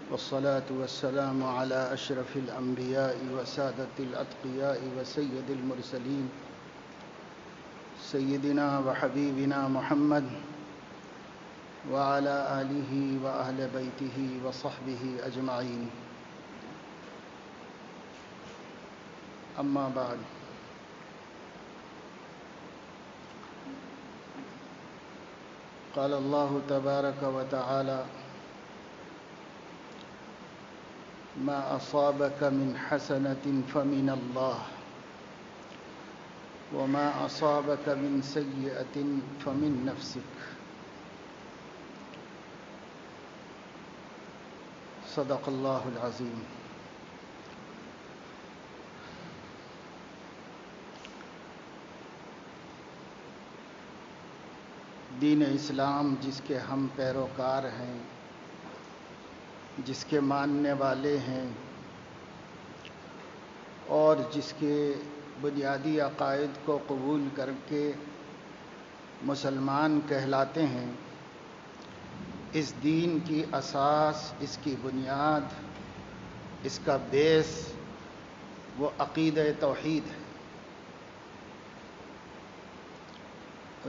والصلاة والسلام على أشرف الأنبياء وسادة الأتقياء وسيد المرسلين سيدنا وحبيبنا محمد وعلى آله وأهل بيته وصحبه أجمعين. أما بعد، قال الله تبارك وتعالى: ما أصابك من حسنة فمن الله وما أصابك من سيئة فمن نفسك. صدق اللہ العظیم. دین اسلام جس کے ہم پیروکار ہیں، جس کے ماننے والے ہیں اور جس کے بنیادی عقائد کو قبول کر کے مسلمان کہلاتے ہیں، اس دین کی اساس، اس کی بنیاد، اس کا بیس وہ عقیدہ توحید ہے.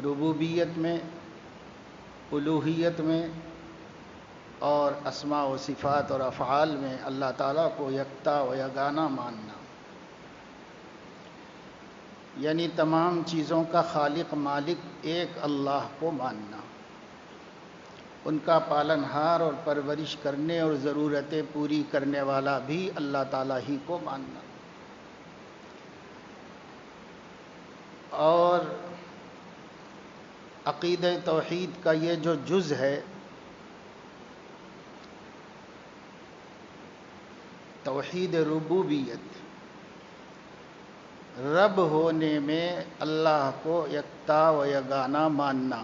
ربوبیت میں، الوہیت میں اور اسماء و صفات اور افعال میں اللہ تعالیٰ کو یکتا و یگانہ ماننا، یعنی تمام چیزوں کا خالق مالک ایک اللہ کو ماننا، ان کا پالنہار اور پرورش کرنے اور ضرورتیں پوری کرنے والا بھی اللہ تعالیٰ ہی کو ماننا. اور عقیدہ توحید کا یہ جو جز ہے، توحید ربوبیت، رب ہونے میں اللہ کو یکتا و یگانہ ماننا،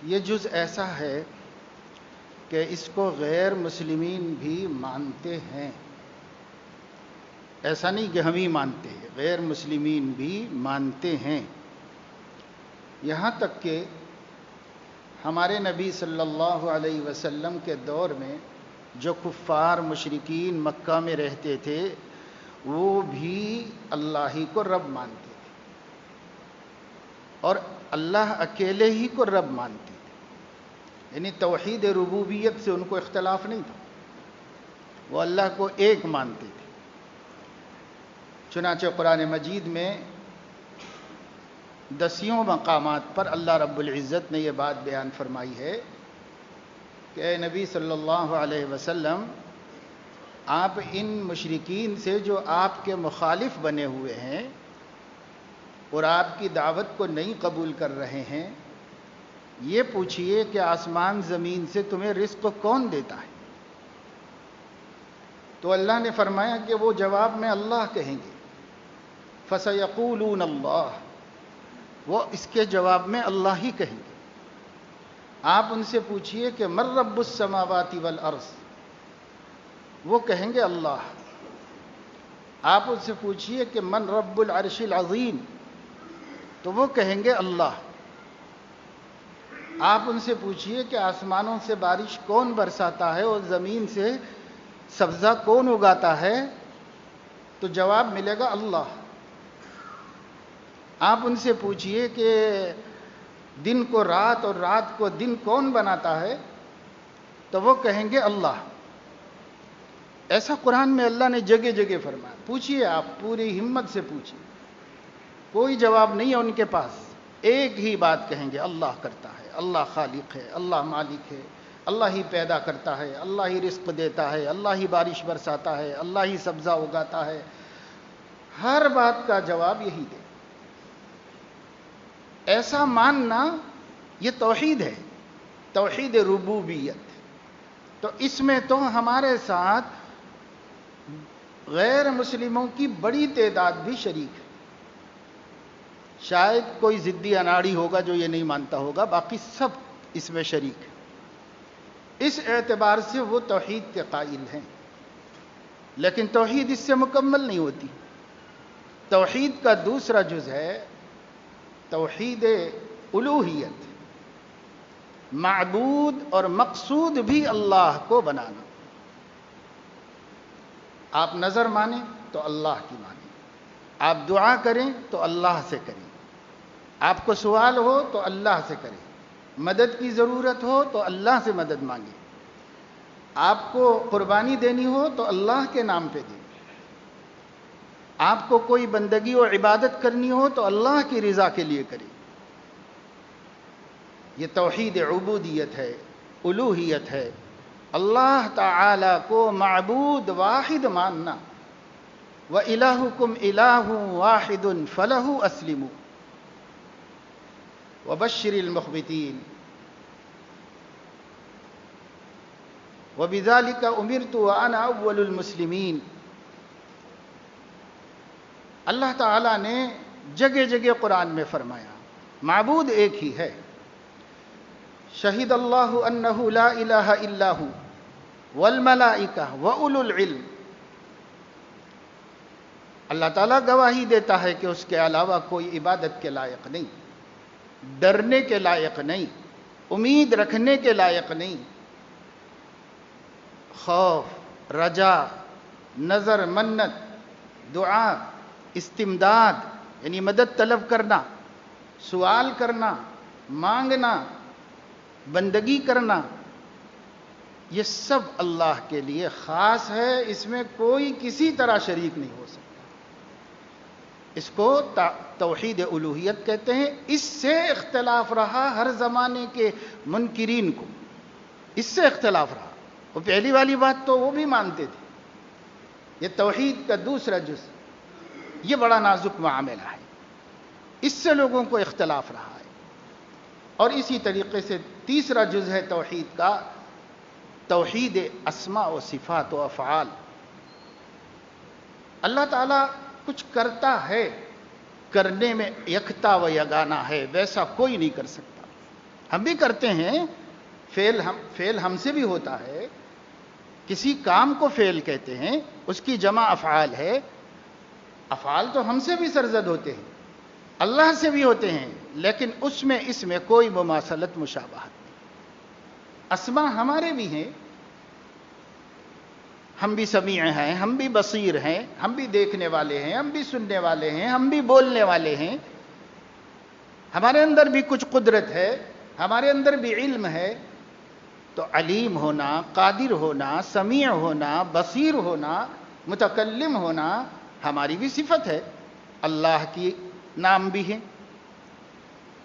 یہ جز ایسا ہے کہ اس کو غیر مسلمین بھی مانتے ہیں. ایسا نہیں کہ ہم ہی مانتے ہیں، غیر مسلمین بھی مانتے ہیں. یہاں تک کہ ہمارے نبی صلی اللہ علیہ وسلم کے دور میں جو کفار مشرکین مکہ میں رہتے تھے، وہ بھی اللہ ہی کو رب مانتے تھے اور اللہ اکیلے ہی کو رب مانتے تھے. یعنی توحید ربوبیت سے ان کو اختلاف نہیں تھا، وہ اللہ کو ایک مانتے تھے. چنانچہ قرآن مجید میں 10 مقامات پر اللہ رب العزت نے یہ بات بیان فرمائی ہے کہ اے نبی صلی اللہ علیہ وسلم، آپ ان مشرکین سے جو آپ کے مخالف بنے ہوئے ہیں اور آپ کی دعوت کو نہیں قبول کر رہے ہیں، یہ پوچھئے کہ آسمان زمین سے تمہیں رزق کون دیتا ہے؟ تو اللہ نے فرمایا کہ وہ جواب میں اللہ کہیں گے. فَسَيَقُولُونَ اللَّهُ، وہ اس کے جواب میں اللہ ہی کہیں گے. آپ ان سے پوچھئے کہ مَن رَبُّ السَّمَاوَاتِ وَالْأَرْضِ، وہ کہیں گے اللہ. آپ ان سے پوچھئے کہ مَن رَبُّ الْعَرْشِ الْعَظِيمِ، تو وہ کہیں گے اللہ. آپ ان سے پوچھئے کہ آسمانوں سے بارش کون برساتا ہے اور زمین سے سبزہ کون اگاتا ہے، تو جواب ملے گا اللہ. آپ ان سے پوچھئے کہ دن کو رات اور رات کو دن کون بناتا ہے، تو وہ کہیں گے اللہ. ایسا قرآن میں اللہ نے جگہ جگہ فرمایا. پوچھئے، آپ پوری ہمت سے پوچھئے، کوئی جواب نہیں ہے ان کے پاس. ایک ہی بات کہیں گے، اللہ کرتا ہے، اللہ خالق ہے، اللہ مالک ہے، اللہ ہی پیدا کرتا ہے، اللہ ہی رزق دیتا ہے، اللہ ہی بارش برساتا ہے، اللہ ہی سبزہ اگاتا ہے. ہر بات کا جواب یہی دے. ایسا ماننا یہ توحید ہے، توحید ربوبیت. تو اس میں تو ہمارے ساتھ غیر مسلموں کی بڑی تعداد بھی شریک ہے. شاید کوئی ضدی اناڑی ہوگا جو یہ نہیں مانتا ہوگا، باقی سب اس میں شریک ہے. اس اعتبار سے وہ توحید کے قائل ہیں. لیکن توحید اس سے مکمل نہیں ہوتی. توحید کا دوسرا جز ہے توحید الوہیت، معبود اور مقصود بھی اللہ کو بنانا. آپ نظر مانیں تو اللہ کی مانیں، آپ دعا کریں تو اللہ سے کریں، آپ کو سوال ہو تو اللہ سے کریں، مدد کی ضرورت ہو تو اللہ سے مدد مانگیں، آپ کو قربانی دینی ہو تو اللہ کے نام پہ دیں، آپ کو کوئی بندگی و عبادت کرنی ہو تو اللہ کی رضا کے لیے کریں. یہ توحید عبودیت ہے، الوہیت ہے، اللہ تعالی کو معبود واحد ماننا. وَإِلَٰهُكُمْ إِلَٰهٌ وَاحِدٌ فَلَهُ أَسْلِمُوا وَبَشِّرِ الْمُخْبِتِينَ وَبِذَٰلِكَ أُمِرْتُ وَأَنَا أَوَّلُ الْمُسْلِمِينَ. اللہ تعالیٰ نے جگہ جگہ قرآن میں فرمایا معبود ایک ہی ہے. شہید اللہ انہ لا الہ الا ہو والملائکہ وَأُولُو الْعِلْمِ. اللہ تعالیٰ گواہی دیتا ہے کہ اس کے علاوہ کوئی عبادت کے لائق نہیں، ڈرنے کے لائق نہیں، امید رکھنے کے لائق نہیں. خوف، رجا، نظر، منت، دعا، استمداد یعنی مدد طلب کرنا، سوال کرنا، مانگنا، بندگی کرنا، یہ سب اللہ کے لیے خاص ہے. اس میں کوئی کسی طرح شریک نہیں ہو سکتا. اس کو توحید الوہیت کہتے ہیں. اس سے اختلاف رہا ہر زمانے کے منکرین کو، اس سے اختلاف رہا. وہ پہلی والی بات تو وہ بھی مانتے تھے. یہ توحید کا دوسرا جز، یہ بڑا نازک معاملہ ہے، اس سے لوگوں کو اختلاف رہا ہے. اور اسی طریقے سے تیسرا جز ہے توحید کا توحید اسماء و صفات و افعال. اللہ تعالیٰ کچھ کرتا ہے، کرنے میں یکتا و یگانہ ہے، ویسا کوئی نہیں کر سکتا. ہم بھی کرتے ہیں، فعل ہم سے بھی ہوتا ہے. کسی کام کو فعل کہتے ہیں، اس کی جمع افعال ہے. افعال تو ہم سے بھی سرزد ہوتے ہیں، اللہ سے بھی ہوتے ہیں، لیکن اس میں کوئی مماثلت مشابہت نہیں. اسماء ہمارے بھی ہیں، ہم بھی سمیع ہیں، ہم بھی بصیر ہیں، ہم بھی دیکھنے والے ہیں، ہم بھی سننے والے ہیں، ہم بھی بولنے والے ہیں. ہمارے اندر بھی کچھ قدرت ہے، ہمارے اندر بھی علم ہے. تو علیم ہونا، قادر ہونا، سمیع ہونا، بصیر ہونا، متکلم ہونا ہماری بھی صفت ہے. اللہ کی نام بھی ہے،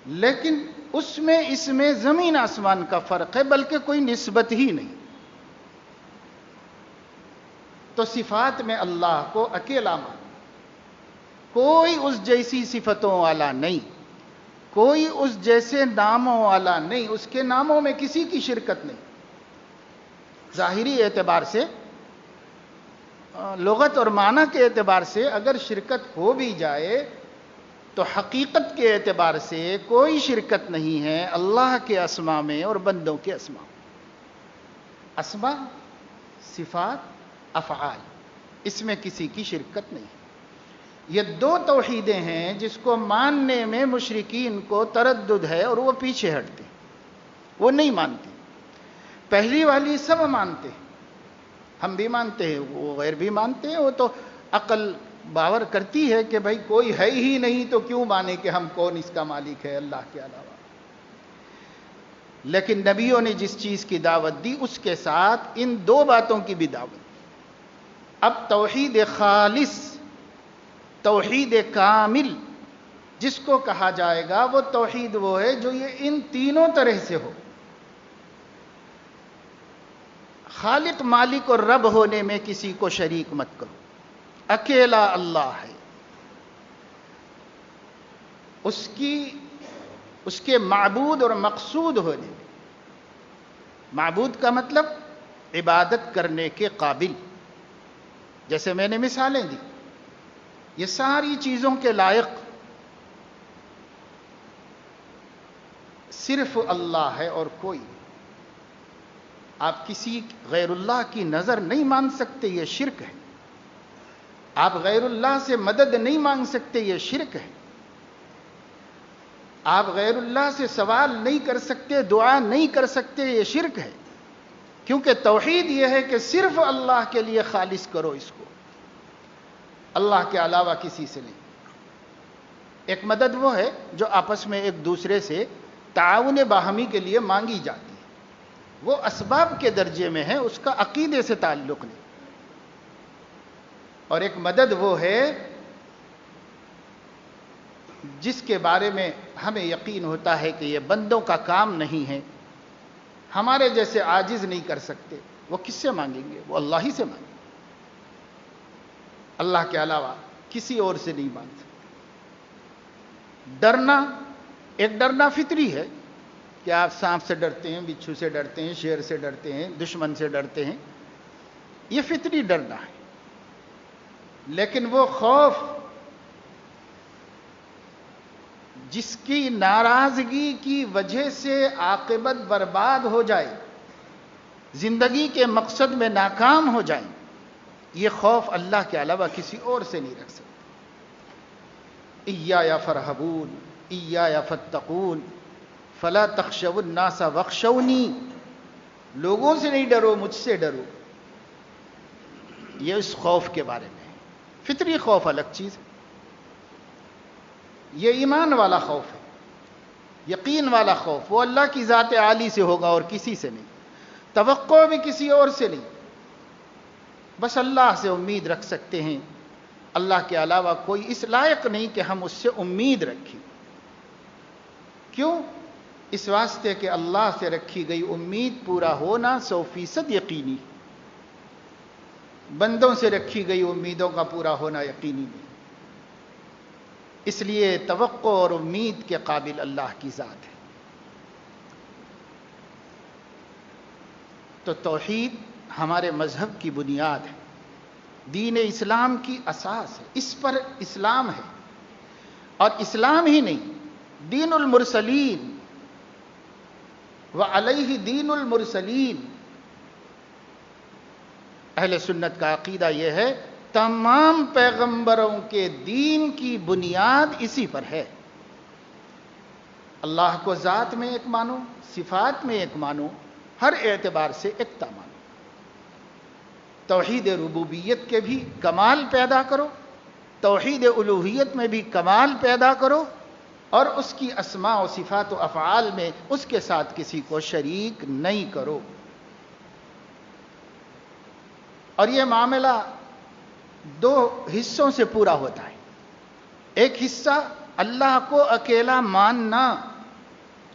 لیکن اس میں زمین آسمان کا فرق ہے، بلکہ کوئی نسبت ہی نہیں. تو صفات میں اللہ کو اکیلا مانا، کوئی اس جیسی صفتوں والا نہیں، کوئی اس جیسے ناموں والا نہیں، اس کے ناموں میں کسی کی شرکت نہیں. ظاہری اعتبار سے، لغت اور معنی کے اعتبار سے اگر شرکت ہو بھی جائے تو حقیقت کے اعتبار سے کوئی شرکت نہیں ہے اللہ کے اسماء میں اور بندوں کے اسماء. اسماء، صفات، افعال، اس میں کسی کی شرکت نہیں. یہ دو توحیدیں ہیں جس کو ماننے میں مشرکین کو تردد ہے اور وہ پیچھے ہٹتے، وہ نہیں مانتے. پہلی والی سب مانتے ہیں، ہم بھی مانتے ہیں، وہ غیر بھی مانتے ہیں. وہ تو عقل باور کرتی ہے کہ بھائی کوئی ہے ہی نہیں تو کیوں مانے کہ ہم کون اس کا مالک ہے اللہ کے علاوہ. لیکن نبیوں نے جس چیز کی دعوت دی اس کے ساتھ ان دو باتوں کی بھی دعوت. اب توحید خالص، توحید کامل جس کو کہا جائے گا، وہ توحید وہ ہے جو یہ ان تینوں طرح سے ہو. خالق، مالک اور رب ہونے میں کسی کو شریک مت کرو، اکیلا اللہ ہے. اس کے معبود اور مقصود ہونے میں، معبود کا مطلب عبادت کرنے کے قابل. جیسے میں نے مثالیں دی، یہ ساری چیزوں کے لائق صرف اللہ ہے اور کوئی نہیں. آپ کسی غیر اللہ کی نظر نہیں مان سکتے، یہ شرک ہے. آپ غیر اللہ سے مدد نہیں مانگ سکتے، یہ شرک ہے۔ آپ غیر اللہ سے سوال نہیں کر سکتے، دعا نہیں کر سکتے، یہ شرک ہے۔ کیونکہ توحید یہ ہے کہ صرف اللہ کے لیے خالص کرو اس کو، اللہ کے علاوہ کسی سے نہیں۔ ایک مدد وہ ہے جو آپس میں ایک دوسرے سے تعاون باہمی کے لیے مانگی جاتی ہے، وہ اسباب کے درجے میں ہے، اس کا عقیدے سے تعلق نہیں۔ اور ایک مدد وہ ہے جس کے بارے میں ہمیں یقین ہوتا ہے کہ یہ بندوں کا کام نہیں ہے، ہمارے جیسے عاجز نہیں کر سکتے، وہ کس سے مانگیں گے؟ وہ اللہ ہی سے مانگیں گے، اللہ کے علاوہ کسی اور سے نہیں مانگ سکتے۔ ڈرنا، ایک ڈرنا فطری ہے کہ آپ سانپ سے ڈرتے ہیں، بچھو سے ڈرتے ہیں، شیر سے ڈرتے ہیں، دشمن سے ڈرتے ہیں، یہ فطری ڈرنا ہے۔ لیکن وہ خوف جس کی ناراضگی کی وجہ سے عاقبت برباد ہو جائے، زندگی کے مقصد میں ناکام ہو جائیں، یہ خوف اللہ کے علاوہ کسی اور سے نہیں رکھ سکتے۔ ایایا فرحبون ایایا فتقون فلا تخشوا الناس واخشونی، لوگوں سے نہیں ڈرو، مجھ سے ڈرو۔ یہ اس خوف کے بارے میں ہے۔ فطری خوف الگ چیز ہے، یہ ایمان والا خوف ہے، یقین والا خوف، وہ اللہ کی ذات عالی سے ہوگا اور کسی سے نہیں، توقع بھی کسی اور سے نہیں، بس اللہ سے امید رکھ سکتے ہیں۔ اللہ کے علاوہ کوئی اس لائق نہیں کہ ہم اس سے امید رکھیں۔ کیوں؟ اس واسطے کہ اللہ سے رکھی گئی امید پورا ہونا 100% یقینی، بندوں سے رکھی گئی امیدوں کا پورا ہونا یقینی نہیں۔ اس لیے توقع اور امید کے قابل اللہ کی ذات ہے۔ تو توحید ہمارے مذہب کی بنیاد ہے، دین اسلام کی اساس ہے، اس پر اسلام ہے۔ اور اسلام ہی نہیں، دین المرسلین وعلیہ دین المرسلین، اہل سنت کا عقیدہ یہ ہے تمام پیغمبروں کے دین کی بنیاد اسی پر ہے۔ اللہ کو ذات میں ایک مانو، صفات میں ایک مانو، ہر اعتبار سے ایکتا مانو۔ توحید ربوبیت کے بھی کمال پیدا کرو، توحید الوہیت میں بھی کمال پیدا کرو، اور اس کی اسماء و صفات و افعال میں اس کے ساتھ کسی کو شریک نہیں کرو۔ اور یہ معاملہ دو حصوں سے پورا ہوتا ہے۔ ایک حصہ اللہ کو اکیلا ماننا،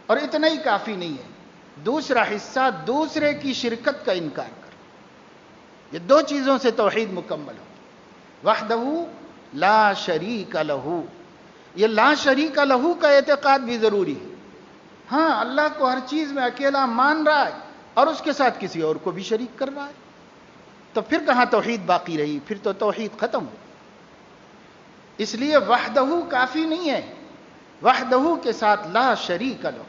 اور اتنا ہی کافی نہیں ہے۔ دوسرا حصہ دوسرے کی شرکت کا انکار کرنا۔ یہ دو چیزوں سے توحید مکمل ہو۔ وحدہ لا شریک لہ، یہ لا شریک لہ کا اعتقاد بھی ضروری ہے۔ ہاں، اللہ کو ہر چیز میں اکیلا مان رہا ہے اور اس کے ساتھ کسی اور کو بھی شریک کر رہا ہے، تو پھر کہاں توحید باقی رہی؟ پھر تو توحید ختم ہو۔ اس لیے وحدہ کافی نہیں ہے، وحدہ کے ساتھ لا شریک لہ۔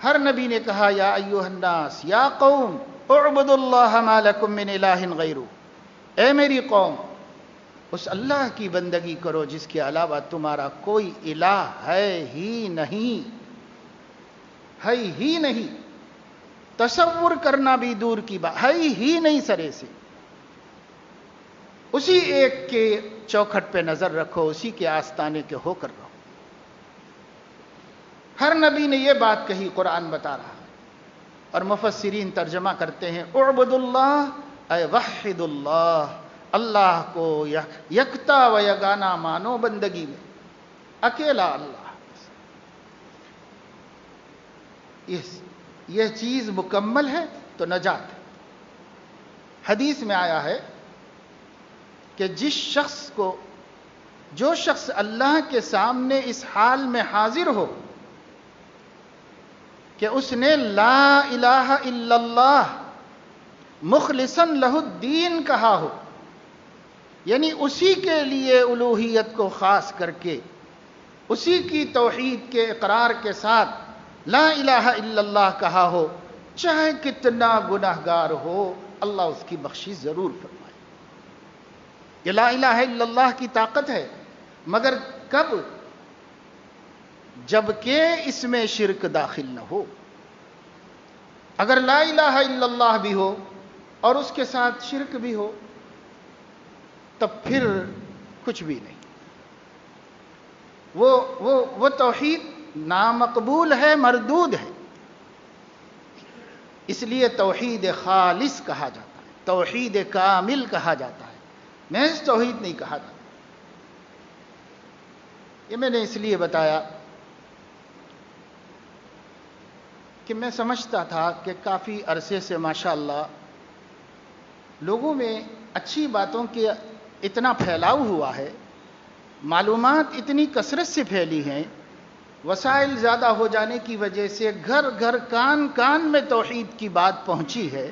ہر نبی نے کہا یا ایھا الناس، یا قوم اعبدوا اللہ ما لکم من الہ غیرہ، اے میری قوم اس اللہ کی بندگی کرو جس کے علاوہ تمہارا کوئی الہ ہے ہی نہیں، ہے ہی نہیں، تصور کرنا بھی دور کی بات، ہے ہی نہیں سرے سے۔ اسی ایک کے چوکھٹ پہ نظر رکھو، اسی کے آستانے کے ہو کر رہو۔ ہر نبی نے یہ بات کہی، قرآن بتا رہا، اور مفسرین ترجمہ کرتے ہیں اعبد اللہ اے وحد اللہ، اللہ کو یکتا و یگانا مانو بندگی میں، اکیلا اللہ۔ یہ چیز مکمل ہے تو نجات ہے۔ حدیث میں آیا ہے کہ جو شخص اللہ کے سامنے اس حال میں حاضر ہو کہ اس نے لا الہ الا اللہ مخلصا لہ الدین کہا ہو، یعنی اسی کے لیے الوہیت کو خاص کر کے، اسی کی توحید کے اقرار کے ساتھ لا الہ الا اللہ کہا ہو، چاہے کتنا گناہگار ہو اللہ اس کی بخشش ضرور فرمائے۔ کہ لا الہ الا اللہ کی طاقت ہے، مگر کب؟ جبکہ اس میں شرک داخل نہ ہو۔ اگر لا الہ الا اللہ بھی ہو اور اس کے ساتھ شرک بھی ہو تب پھر کچھ بھی نہیں، وہ توحید نامقبول ہے، مردود ہے۔ اس لیے توحید خالص کہا جاتا ہے، توحید کامل کہا جاتا ہے، محض توحید نہیں کہا جاتا۔ یہ میں نے اس لیے بتایا کہ میں سمجھتا تھا کہ کافی عرصے سے ماشاءاللہ لوگوں میں اچھی باتوں کے اتنا پھیلاؤ ہوا ہے، معلومات اتنی کثرت سے پھیلی ہیں، وسائل زیادہ ہو جانے کی وجہ سے گھر گھر کان کان میں توحید کی بات پہنچی ہے،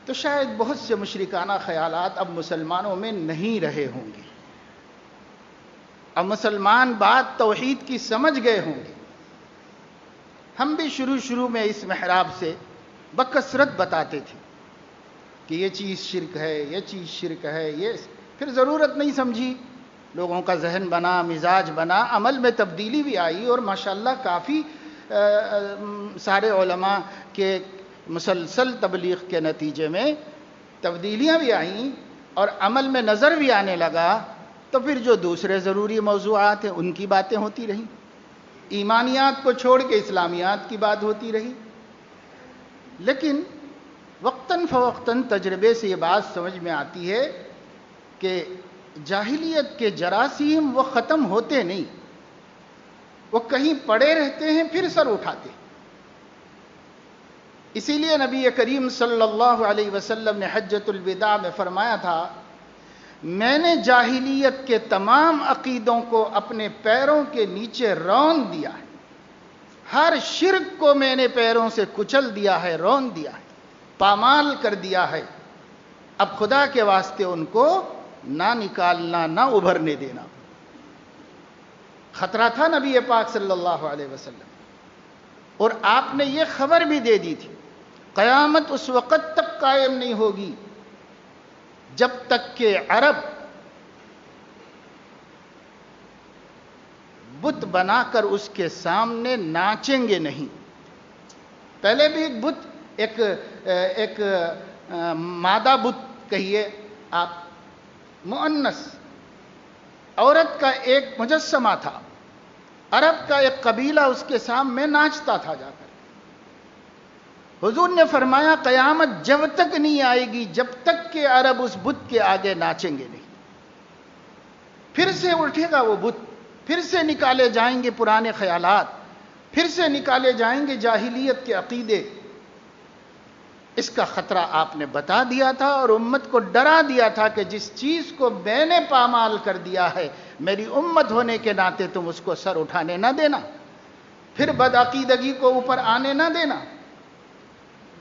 تو شاید بہت سے مشرکانہ خیالات اب مسلمانوں میں نہیں رہے ہوں گے، اب مسلمان بات توحید کی سمجھ گئے ہوں گے۔ ہم بھی شروع میں اس محراب سے بکثرت بتاتے تھے کہ یہ چیز شرک ہے، یہ چیز شرک ہے، یہ پھر ضرورت نہیں سمجھی، لوگوں کا ذہن بنا، مزاج بنا، عمل میں تبدیلی بھی آئی، اور ماشاءاللہ کافی سارے علماء کے مسلسل تبلیغ کے نتیجے میں تبدیلیاں بھی آئیں اور عمل میں نظر بھی آنے لگا، تو پھر جو دوسرے ضروری موضوعات ہیں ان کی باتیں ہوتی رہیں، ایمانیات کو چھوڑ کے اسلامیات کی بات ہوتی رہی۔ لیکن وقتاً فوقتاً تجربے سے یہ بات سمجھ میں آتی ہے کہ جاہلیت کے جراثیم وہ ختم ہوتے نہیں، وہ کہیں پڑے رہتے ہیں پھر سر اٹھاتے ہیں۔ اسی لیے نبی کریم صلی اللہ علیہ وسلم نے حجۃ الوداع میں فرمایا تھا، میں نے جاہلیت کے تمام عقیدوں کو اپنے پیروں کے نیچے رون دیا ہے، ہر شرک کو میں نے پیروں سے کچل دیا ہے، رون دیا ہے، پامال کر دیا ہے، اب خدا کے واسطے ان کو نہ نکالنا، نہ ابھرنے دینا۔ خطرہ تھا نبی پاک صلی اللہ علیہ وسلم، اور آپ نے یہ خبر بھی دے دی تھی، قیامت اس وقت تک قائم نہیں ہوگی جب تک کہ عرب بت بنا کر اس کے سامنے ناچیں گے نہیں۔ پہلے بھی ایک بت، ایک مادہ بت کہیے آپ، مؤنث عورت کا ایک مجسمہ تھا، عرب کا ایک قبیلہ اس کے سامنے ناچتا تھا جا کر۔ حضور نے فرمایا قیامت جب تک نہیں آئے گی جب تک کہ عرب اس بت کے آگے ناچیں گے نہیں۔ پھر سے اٹھے گا وہ بت، پھر سے نکالے جائیں گے پرانے خیالات، پھر سے نکالے جائیں گے جاہلیت کے عقیدے۔ اس کا خطرہ آپ نے بتا دیا تھا اور امت کو ڈرا دیا تھا کہ جس چیز کو میں نے پامال کر دیا ہے، میری امت ہونے کے ناطے تم اس کو سر اٹھانے نہ دینا، پھر بدعقیدگی کو اوپر آنے نہ دینا۔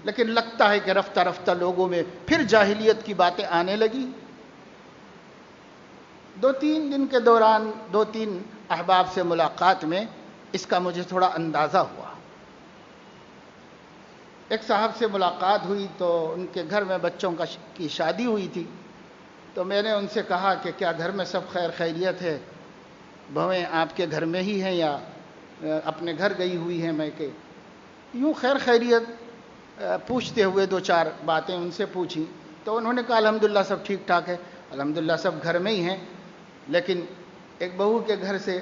لیکن لگتا ہے کہ رفتہ رفتہ لوگوں میں پھر جاہلیت کی باتیں آنے لگی۔ 2-3 دن کے دوران 2-3 احباب سے ملاقات میں اس کا مجھے تھوڑا اندازہ ہوا۔ ایک صاحب سے ملاقات ہوئی تو ان کے گھر میں بچوں کی شادی ہوئی تھی، تو میں نے ان سے کہا کہ کیا گھر میں سب خیر خیریت ہے، بہویں آپ کے گھر میں ہی ہیں یا اپنے گھر گئی ہوئی ہیں؟ میں کہ یوں خیر خیریت پوچھتے ہوئے 2-4 باتیں ان سے پوچھی، تو انہوں نے کہا الحمدللہ سب ٹھیک ٹھاک ہے، الحمدللہ سب گھر میں ہی ہیں، لیکن ایک بہو کے گھر سے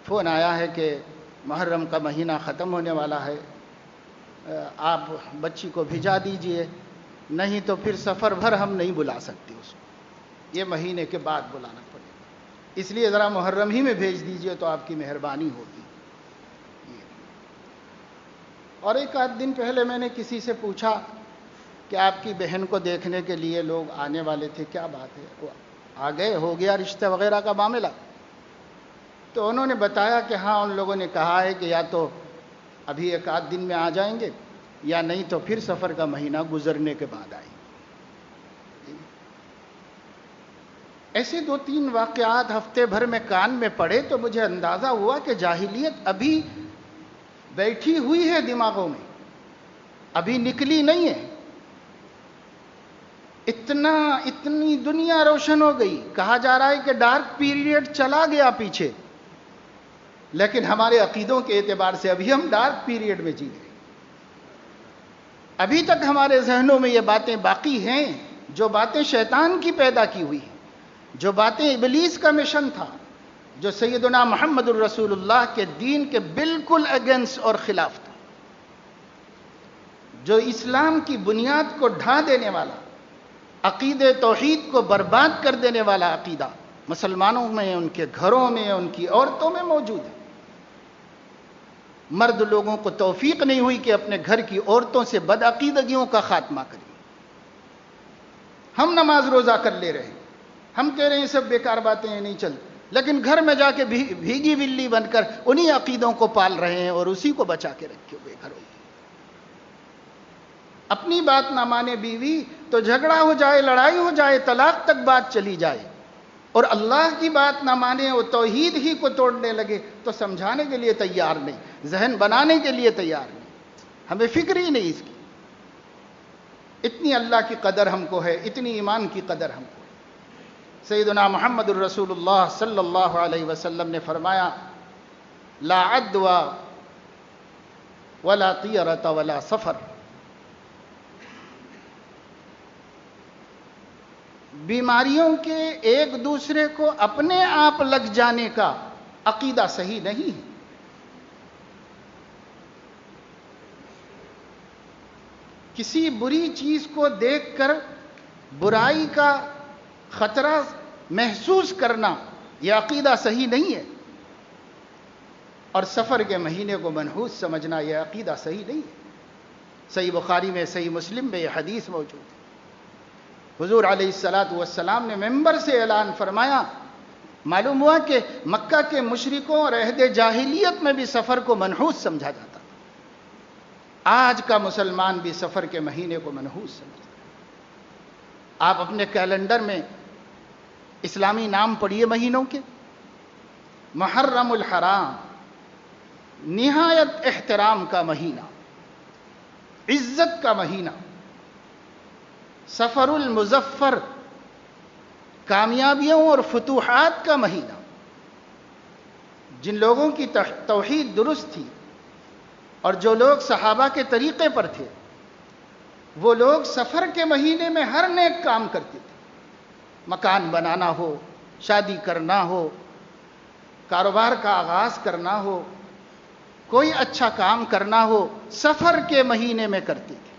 فون آیا ہے کہ محرم کا مہینہ ختم ہونے والا ہے، آپ بچی کو بھیجا دیجئے، نہیں تو پھر سفر بھر ہم نہیں بلا سکتے اس کو، یہ مہینے کے بعد بلانا پڑے گا، اس لیے ذرا محرم ہی میں بھیج دیجئے تو آپ کی مہربانی ہوگی۔ اور 1-8 دن پہلے میں نے کسی سے پوچھا کہ آپ کی بہن کو دیکھنے کے لیے لوگ آنے والے تھے، کیا بات ہے، وہ آ گئے، ہو گیا رشتہ وغیرہ کا معاملہ؟ تو انہوں نے بتایا کہ ہاں ان لوگوں نے کہا ہے کہ یا تو ابھی 1-8 دن میں آ جائیں گے یا نہیں تو پھر سفر کا مہینہ گزرنے کے بعد آئیں گے۔ ایسے 2-3 واقعات ہفتے بھر میں کان میں پڑے تو مجھے اندازہ ہوا کہ جاہلیت ابھی بیٹھی ہوئی ہے دماغوں میں، ابھی نکلی نہیں ہے۔ اتنی دنیا روشن ہو گئی. کہا جا رہا ہے کہ ڈارک پیریڈ چلا گیا پیچھے، لیکن ہمارے عقیدوں کے اعتبار سے ابھی ہم ڈارک پیریڈ میں جی رہے ہیں. ابھی تک ہمارے ذہنوں میں یہ باتیں باقی ہیں، جو باتیں شیطان کی پیدا کی ہوئی ہیں، جو باتیں ابلیس کا مشن تھا، جو سیدنا محمد الرسول اللہ کے دین کے بالکل اگینسٹ اور خلاف تھا، جو اسلام کی بنیاد کو ڈھا دینے والا، عقیدے توحید کو برباد کر دینے والا عقیدہ مسلمانوں میں، ان کے گھروں میں، ان کی عورتوں میں موجود ہے. مرد لوگوں کو توفیق نہیں ہوئی کہ اپنے گھر کی عورتوں سے بدعقیدگیوں کا خاتمہ کریں. ہم نماز روزہ کر لے رہے ہیں، ہم کہہ رہے ہیں سب بیکار باتیں ہیں، نہیں چلتی، لیکن گھر میں جا کے بھیگی بلی بن کر انہی عقیدوں کو پال رہے ہیں اور اسی کو بچا کے رکھے ہوئے گھروں میں. اپنی بات نہ مانے بیوی تو جھگڑا ہو جائے، لڑائی ہو جائے، طلاق تک بات چلی جائے، اور اللہ کی بات نہ مانے، وہ توحید ہی کو توڑنے لگے تو سمجھانے کے لیے تیار نہیں، ذہن بنانے کے لیے تیار نہیں، ہمیں فکر ہی نہیں اس کی. اتنی اللہ کی قدر ہم کو ہے، اتنی ایمان کی قدر ہم کو ہے. سیدنا محمد الرسول اللہ صلی اللہ علیہ وسلم نے فرمایا، لا عدوى ولا طیرۃ ولا سفر. بیماریوں کے ایک دوسرے کو اپنے آپ لگ جانے کا عقیدہ صحیح نہیں ہے. کسی بری چیز کو دیکھ کر برائی کا خطرہ محسوس کرنا یہ عقیدہ صحیح نہیں ہے، اور سفر کے مہینے کو منحوس سمجھنا یہ عقیدہ صحیح نہیں ہے. صحیح بخاری میں، صحیح مسلم میں یہ حدیث موجود ہے. حضور علیہ الصلاۃ والسلام نے ممبر سے اعلان فرمایا، معلوم ہوا کہ مکہ کے مشرکوں اور عہد جاہلیت میں بھی سفر کو منحوس سمجھا جاتا تھا. آج کا مسلمان بھی سفر کے مہینے کو منحوس سمجھتا ہے. آپ اپنے کیلنڈر میں اسلامی نام پڑھیے مہینوں کے. محرم الحرام، نہایت احترام کا مہینہ، عزت کا مہینہ. سفر المظفر، کامیابیوں اور فتوحات کا مہینہ. جن لوگوں کی توحید درست تھی اور جو لوگ صحابہ کے طریقے پر تھے، وہ لوگ سفر کے مہینے میں ہر نیک کام کرتے تھے. مکان بنانا ہو، شادی کرنا ہو، کاروبار کا آغاز کرنا ہو، کوئی اچھا کام کرنا ہو، سفر کے مہینے میں کرتے تھے.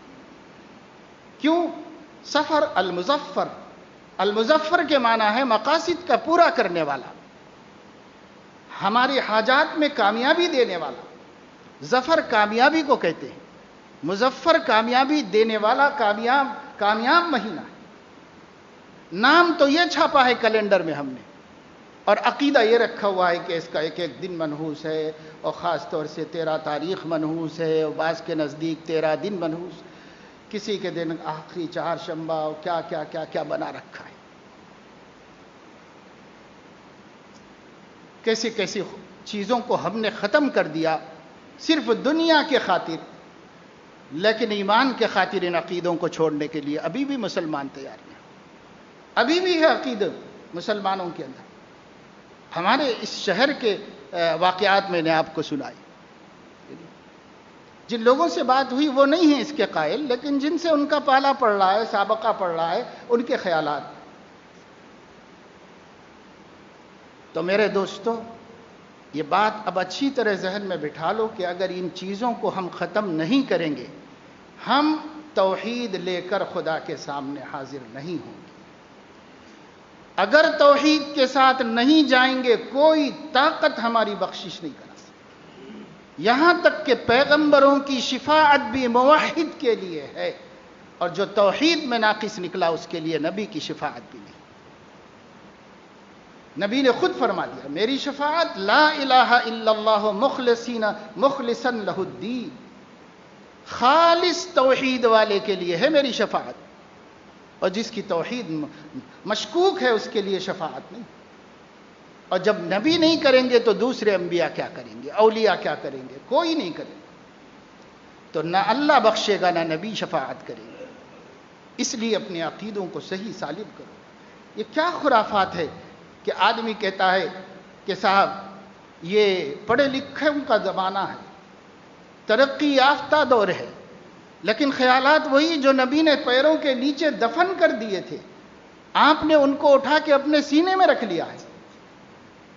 کیوں؟ سفر المظفر، المظفر کے معنی ہے مقاصد کا پورا کرنے والا، ہماری حاجات میں کامیابی دینے والا. ظفر کامیابی کو کہتے ہیں، مظفر کامیابی دینے والا، کامیاب مہینہ ہے. نام تو یہ چھاپا ہے کیلنڈر میں ہم نے، اور عقیدہ یہ رکھا ہوا ہے کہ اس کا ایک ایک دن منحوس ہے، اور خاص طور سے 13 تاریخ منحوس ہے، اور بعض کے نزدیک 13 دن منحوس، کسی کے دن آخری چہارشنبہ، اور کیا کیا کیا کیا بنا رکھا ہے. کیسی کیسی چیزوں کو ہم نے ختم کر دیا صرف دنیا کے خاطر، لیکن ایمان کے خاطر ان عقیدوں کو چھوڑنے کے لیے ابھی بھی مسلمان تیار نہیں. ابھی بھی ہے عقیدہ مسلمانوں کے اندر. ہمارے اس شہر کے واقعات میں نے آپ کو سنائی. جن لوگوں سے بات ہوئی وہ نہیں ہیں اس کے قائل، لیکن جن سے ان کا پالا پڑ رہا ہے، سابقہ پڑ رہا ہے، ان کے خیالات. تو میرے دوستو، یہ بات اب اچھی طرح ذہن میں بٹھا لو کہ اگر ان چیزوں کو ہم ختم نہیں کریں گے، ہم توحید لے کر خدا کے سامنے حاضر نہیں ہوں گے. اگر توحید کے ساتھ نہیں جائیں گے، کوئی طاقت ہماری بخشش نہیں کر سکتی. یہاں تک کہ پیغمبروں کی شفاعت بھی موحد کے لیے ہے، اور جو توحید میں ناقص نکلا اس کے لیے نبی کی شفاعت بھی نہیں. نبی نے خود فرما دیا، میری شفاعت لا الہ الا اللہ مخلصا لہ الدین، خالص توحید والے کے لیے ہے میری شفاعت، اور جس کی توحید مشکوک ہے اس کے لیے شفاعت نہیں. اور جب نبی نہیں کریں گے تو دوسرے انبیاء کیا کریں گے، اولیاء کیا کریں گے؟ کوئی نہیں کرے گا. تو نہ اللہ بخشے گا، نہ نبی شفاعت کرے گا. اس لیے اپنے عقیدوں کو صحیح سالم کرو. یہ کیا خرافات ہے کہ آدمی کہتا ہے کہ صاحب یہ پڑھے لکھوں کا زمانہ ہے، ترقی یافتہ دور ہے، لیکن خیالات وہی جو نبی نے پیروں کے نیچے دفن کر دیے تھے، آپ نے ان کو اٹھا کے اپنے سینے میں رکھ لیا ہے،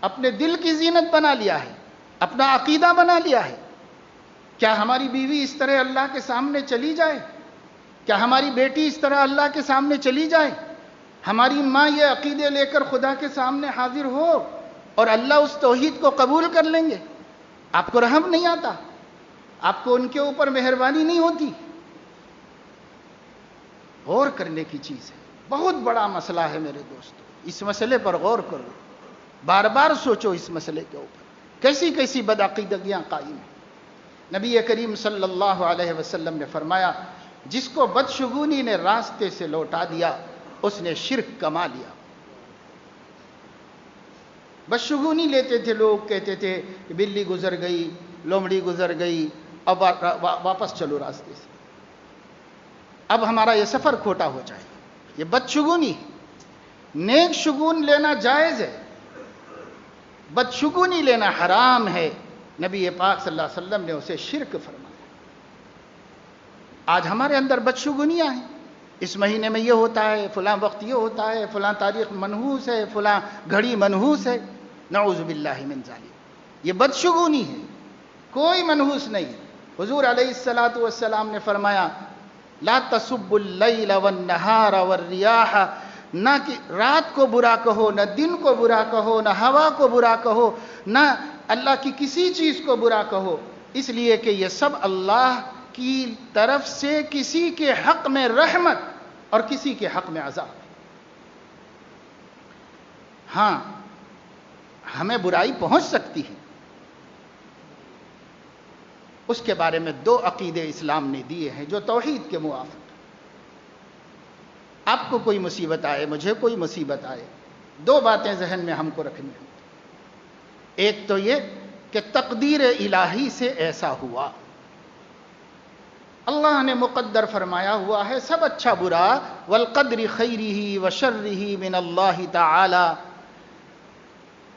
اپنے دل کی زینت بنا لیا ہے، اپنا عقیدہ بنا لیا ہے. کیا ہماری بیوی اس طرح اللہ کے سامنے چلی جائے؟ کیا ہماری بیٹی اس طرح اللہ کے سامنے چلی جائے؟ ہماری ماں یہ عقیدے لے کر خدا کے سامنے حاضر ہو اور اللہ اس توحید کو قبول کر لیں گے؟ آپ کو رحم نہیں آتا؟ آپ کو ان کے اوپر مہربانی نہیں ہوتی؟ غور کرنے کی چیز ہے، بہت بڑا مسئلہ ہے میرے دوستو. اس مسئلے پر غور کرو، بار بار سوچو اس مسئلے کے اوپر. کیسی کیسی بدعقیدگیاں قائم ہیں. نبی کریم صلی اللہ علیہ وسلم نے فرمایا، جس کو بدشگونی نے راستے سے لوٹا دیا اس نے شرک کما لیا. بدشگونی لیتے تھے لوگ، کہتے تھے کہ بلی گزر گئی، لومڑی گزر گئی، اب واپس چلو راستے سے، اب ہمارا یہ سفر کھوٹا ہو جائے. یہ بدشگونی ہے. نیک شگون لینا جائز ہے، بدشگونی لینا حرام ہے. نبی پاک صلی اللہ علیہ وسلم نے اسے شرک فرمایا. آج ہمارے اندر بدشگونیاں ہیں. اس مہینے میں یہ ہوتا ہے، فلاں وقت یہ ہوتا ہے، فلاں تاریخ منحوس ہے، فلاں گھڑی منحوس ہے. نعوذ باللہ من ذالک. یہ بدشگونی ہے، کوئی منحوس نہیں. حضور علیہ الصلوۃ والسلام نے فرمایا، لا تسبوا اللیل والنہار والریاح. نہ کہ رات کو برا کہو، نہ دن کو برا کہو، نہ ہوا کو برا کہو، نہ اللہ کی کسی چیز کو برا کہو، اس لیے کہ یہ سب اللہ کی طرف سے کسی کے حق میں رحمت اور کسی کے حق میں عذاب. ہاں، ہمیں برائی پہنچ سکتی ہے، اس کے بارے میں دو عقیدے اسلام نے دیے ہیں جو توحید کے موافق. آپ کو کوئی مصیبت آئے، مجھے کوئی مصیبت آئے، دو باتیں ذہن میں ہم کو رکھنی ہیں. ایک تو یہ کہ تقدیر الہی سے ایسا ہوا، اللہ نے مقدر فرمایا ہوا ہے سب اچھا برا. والقدر خیرہ وشرہ من اللہ تعالی،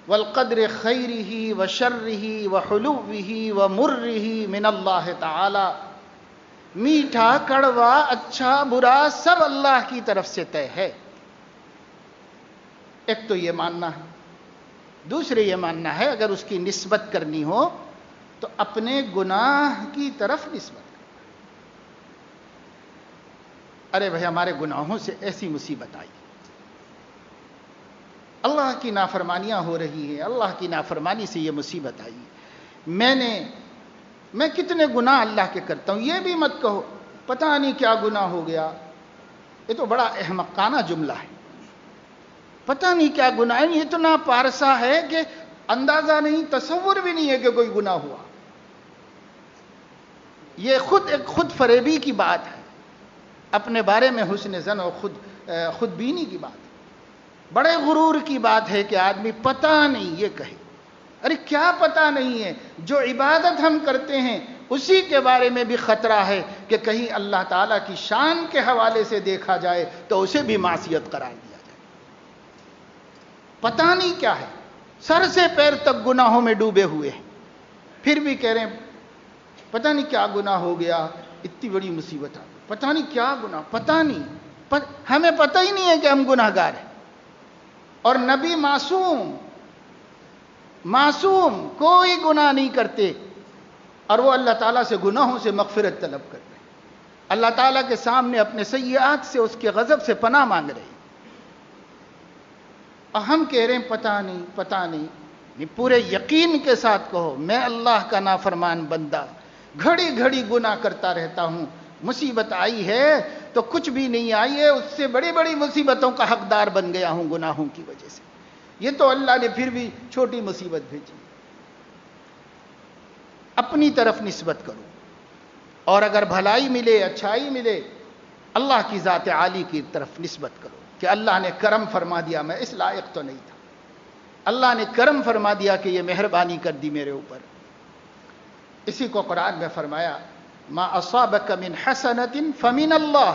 والقدر خیرہ وشرہ وحلوہ ومرہ من اللہ تعالی. میٹھا کڑوا اچھا برا سب اللہ کی طرف سے طے ہے. ایک تو یہ ماننا ہے. دوسرے یہ ماننا ہے اگر اس کی نسبت کرنی ہو تو اپنے گناہ کی طرف نسبت. ارے بھائی، ہمارے گناہوں سے ایسی مصیبت آئی، اللہ کی نافرمانیاں ہو رہی ہیں، اللہ کی نافرمانی سے یہ مصیبت آئی. میں کتنے گناہ اللہ کے کرتا ہوں، یہ بھی مت کہو پتہ نہیں کیا گناہ ہو گیا. یہ تو بڑا احمقانہ جملہ ہے. پتہ نہیں کیا گناہ ہے، یہ اتنا پارسا ہے کہ اندازہ نہیں، تصور بھی نہیں ہے کہ کوئی گناہ ہوا. یہ خود فریبی کی بات ہے، اپنے بارے میں حسن ظن اور خود بینی کی بات ہے. بڑے غرور کی بات ہے کہ آدمی پتہ نہیں یہ کہے. ارے کیا پتہ نہیں ہے؟ جو عبادت ہم کرتے ہیں اسی کے بارے میں بھی خطرہ ہے کہ کہیں اللہ تعالیٰ کی شان کے حوالے سے دیکھا جائے تو اسے بھی معصیت قرار دیا جائے. پتہ نہیں کیا ہے، سر سے پیر تک گناہوں میں ڈوبے ہوئے ہیں، پھر بھی کہہ رہے ہیں پتہ نہیں کیا گناہ ہو گیا، اتنی بڑی مصیبت آ گئی، پتہ نہیں کیا گناہ، پتہ نہیں. ہمیں پتہ ہی نہیں ہے کہ ہم گناہ گار ہیں. اور نبی معصوم کوئی گناہ نہیں کرتے، اور وہ اللہ تعالیٰ سے گناہوں سے مغفرت طلب کرتے ہیں. اللہ تعالیٰ کے سامنے اپنے سیئات سے، اس کے غضب سے پناہ مانگ رہے ہیں. اور ہم کہہ رہے ہیں پتہ نہیں پتہ نہیں. پورے یقین کے ساتھ کہو، میں اللہ کا نافرمان بندہ گھڑی گھڑی گناہ کرتا رہتا ہوں. مصیبت آئی ہے تو کچھ بھی نہیں آئی ہے، اس سے بڑی بڑی مصیبتوں کا حقدار بن گیا ہوں گناہوں کی وجہ سے. یہ تو اللہ نے پھر بھی چھوٹی مصیبت بھیجی. اپنی طرف نسبت کرو، اور اگر بھلائی ملے، اچھائی ملے، اللہ کی ذات عالی کی طرف نسبت کرو کہ اللہ نے کرم فرما دیا، میں اس لائق تو نہیں تھا، اللہ نے کرم فرما دیا کہ یہ مہربانی کر دی میرے اوپر. اسی کو قرآن میں فرمایا، ما اصابک من حسنۃ فمن اللہ